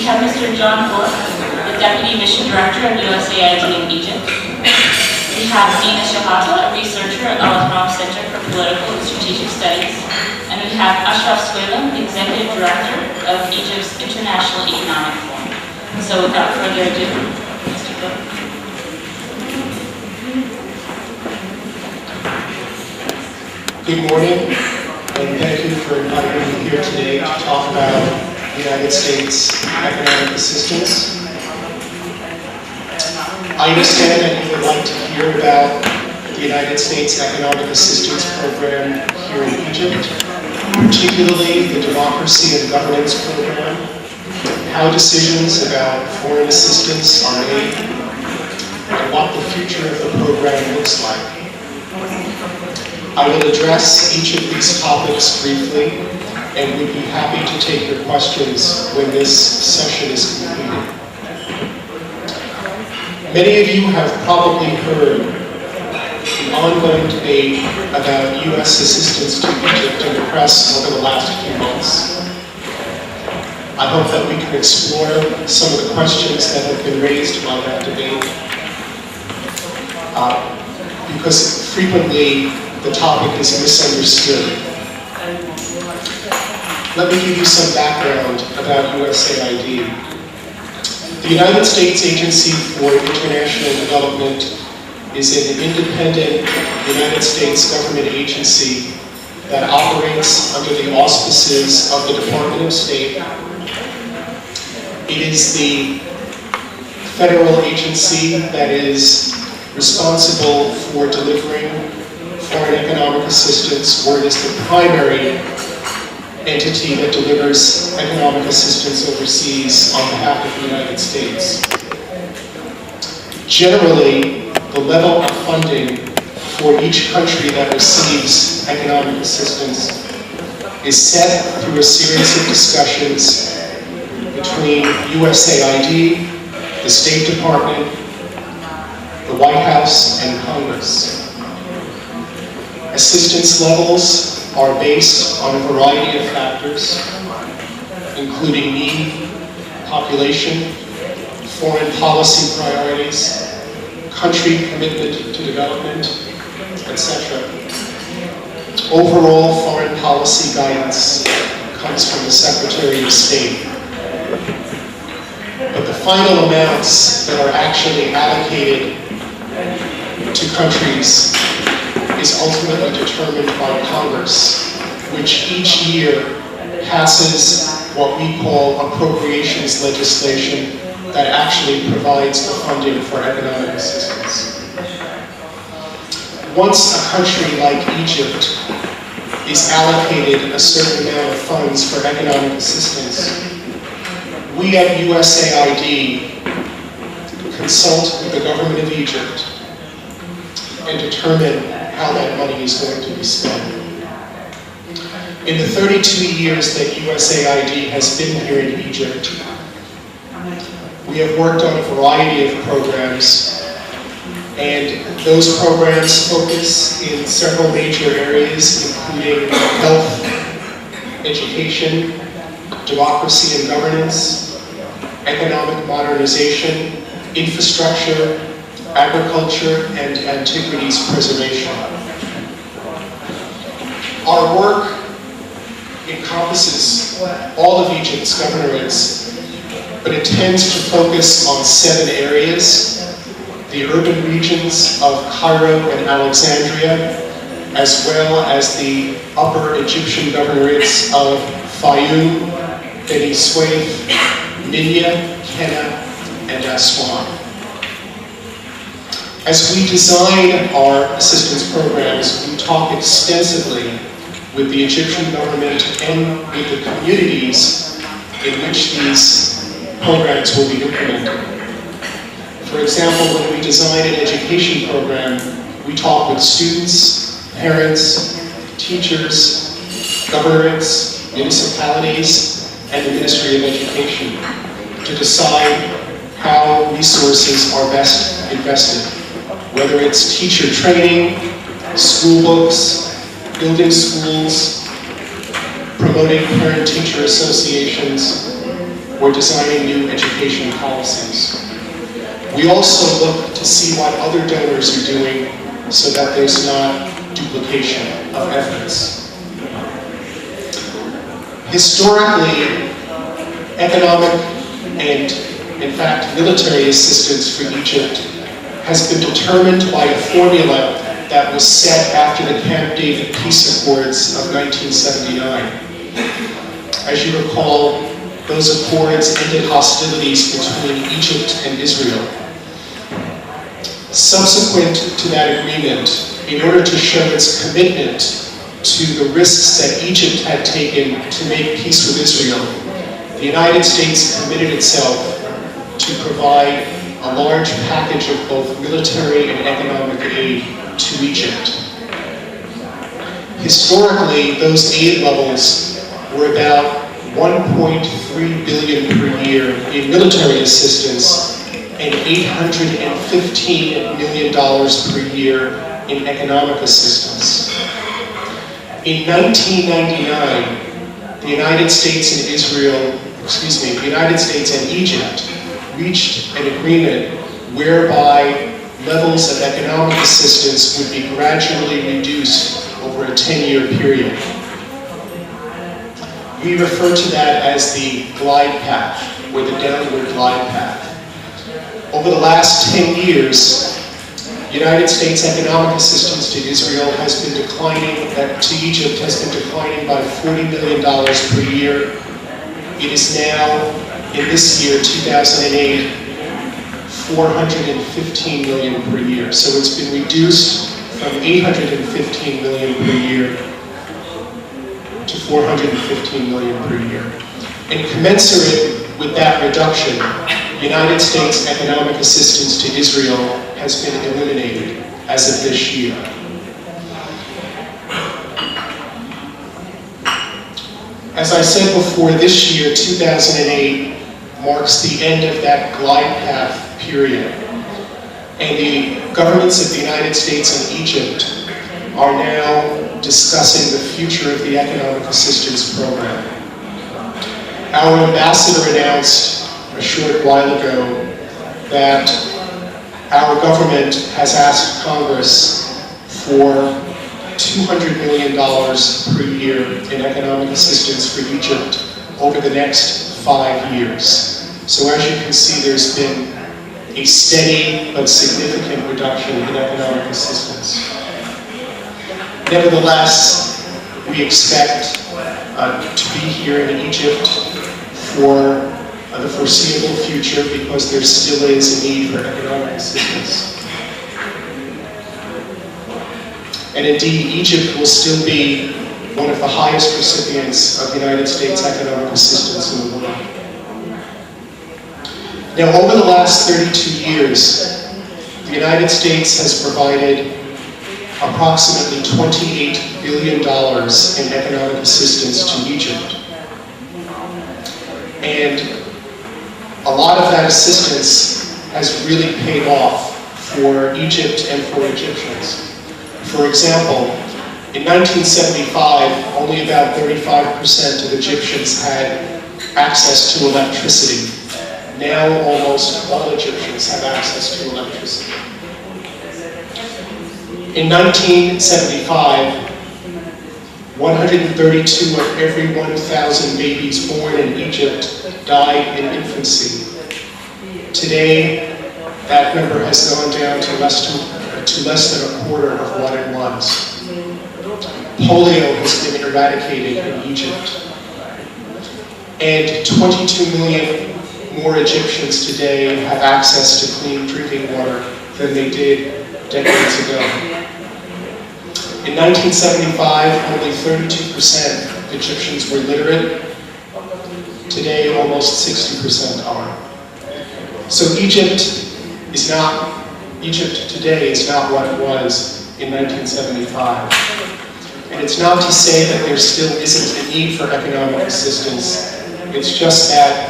have Mr. John Groarke, the Deputy Mission Director of USAID in Egypt. We have Dina, a researcher at Ahram Center for Political and Strategic Studies. And we have Ashraf, the Executive Director of Egypt's International Economic Forum. So without further ado, Mr. Groarke. Good morning, and thank you for inviting me here today to talk about the United States economic assistance. I understand that you would like to hear about the United States economic assistance program here in Egypt, particularly the democracy and governance program, how decisions about foreign assistance are made, and what the future of the program looks like. I will address each of these topics briefly, and would be happy to take your questions when this session is completed. Many of you have probably heard the ongoing debate about U.S. assistance to Egypt in the press over the last few months. I hope that we can explore some of the questions that have been raised by that debate, because frequently the topic is misunderstood. Let me give you some background about USAID. The United States Agency for International Development is an independent United States government agency that operates under the auspices of the Department of State. It is the federal agency that is responsible for delivering foreign economic assistance, or it is the primary entity that delivers economic assistance overseas on behalf of the United States. Generally, the level of funding for each country that receives economic assistance is set through a series of discussions between USAID, the State Department, the White House, and Congress. Assistance levels are based on a variety of factors, including need, population, foreign policy priorities, country commitment to development, etc. Overall foreign policy guidance comes from the Secretary of State. But the final amounts that are actually allocated to countries is ultimately determined by Congress, which each year passes what we call appropriations legislation that actually provides the funding for economic assistance. Once a country like Egypt is allocated a certain amount of funds for economic assistance, we at USAID consult with the government of Egypt and determine how that money is going to be spent. In the 32 years that USAID has been here in Egypt, we have worked on a variety of programs, and those programs focus in several major areas, including health, education, democracy and governance, economic modernization, infrastructure, agriculture, and antiquities preservation. Our work encompasses all of Egypt's governorates, but it tends to focus on 7 areas: the urban regions of Cairo and Alexandria, as well as the upper Egyptian governorates of Fayoum, Beni Suef, Minya, Kenna, and Aswan. As we design our assistance programs, we talk extensively with the Egyptian government and with the communities in which these programs will be implemented. For example, when we design an education program, we talk with students, parents, teachers, governorates, municipalities, and the Ministry of Education to decide how resources are best invested. Whether it's teacher training, school books, building schools, promoting parent-teacher associations, or designing new education policies. We also look to see what other donors are doing so that there's not duplication of efforts. Historically, economic and, in fact, military assistance for Egypt has been determined by a formula that was set after the Camp David Peace Accords of 1979. As you recall, those accords ended hostilities between Egypt and Israel. Subsequent to that agreement, in order to show its commitment to the risks that Egypt had taken to make peace with Israel, the United States committed itself to provide a large package of both military and economic aid to Egypt. Historically, those aid levels were about $1.3 billion per year in military assistance and $815 million per year in economic assistance. In 1999, the United States and the United States and Egypt reached an agreement whereby levels of economic assistance would be gradually reduced over a 10-year period. We refer to that as the glide path, or the downward glide path. Over the last 10 years, United States economic assistance to Israel has been declining, to Egypt has been declining by $40 million per year. It is now, in this year, 2008, $415 million per year. So it's been reduced from $815 million per year to $415 million per year. And commensurate with that reduction, United States economic assistance to Israel has been eliminated as of this year. As I said before, this year, 2008, marks the end of that glide path period. And the governments of the United States and Egypt are now discussing the future of the economic assistance program. Our ambassador announced a short while ago that our government has asked Congress for $200 million per year in economic assistance for Egypt over the next 5 years. So as you can see, there's been a steady but significant reduction in economic assistance. Nevertheless, we expect to be here in Egypt for the foreseeable future because there still is a need for economic assistance. And indeed, Egypt will still be one of the highest recipients of United States economic assistance in the world. Now, over the last 32 years, the United States has provided approximately $28 billion in economic assistance to Egypt. And a lot of that assistance has really paid off for Egypt and for Egyptians. For example, in 1975, only about 35% of Egyptians had access to electricity. Now almost all Egyptians have access to electricity. In 1975, 132 of every 1,000 babies born in Egypt died in infancy. Today, that number has gone down to less than a quarter of what it was. Polio has been eradicated in Egypt. And 22 million more Egyptians today have access to clean drinking water than they did decades ago. In 1975, only 32% of Egyptians were literate. Today, almost 60% are. So Egypt today is not what it was in 1975. And it's not to say that there still isn't a need for economic assistance. It's just that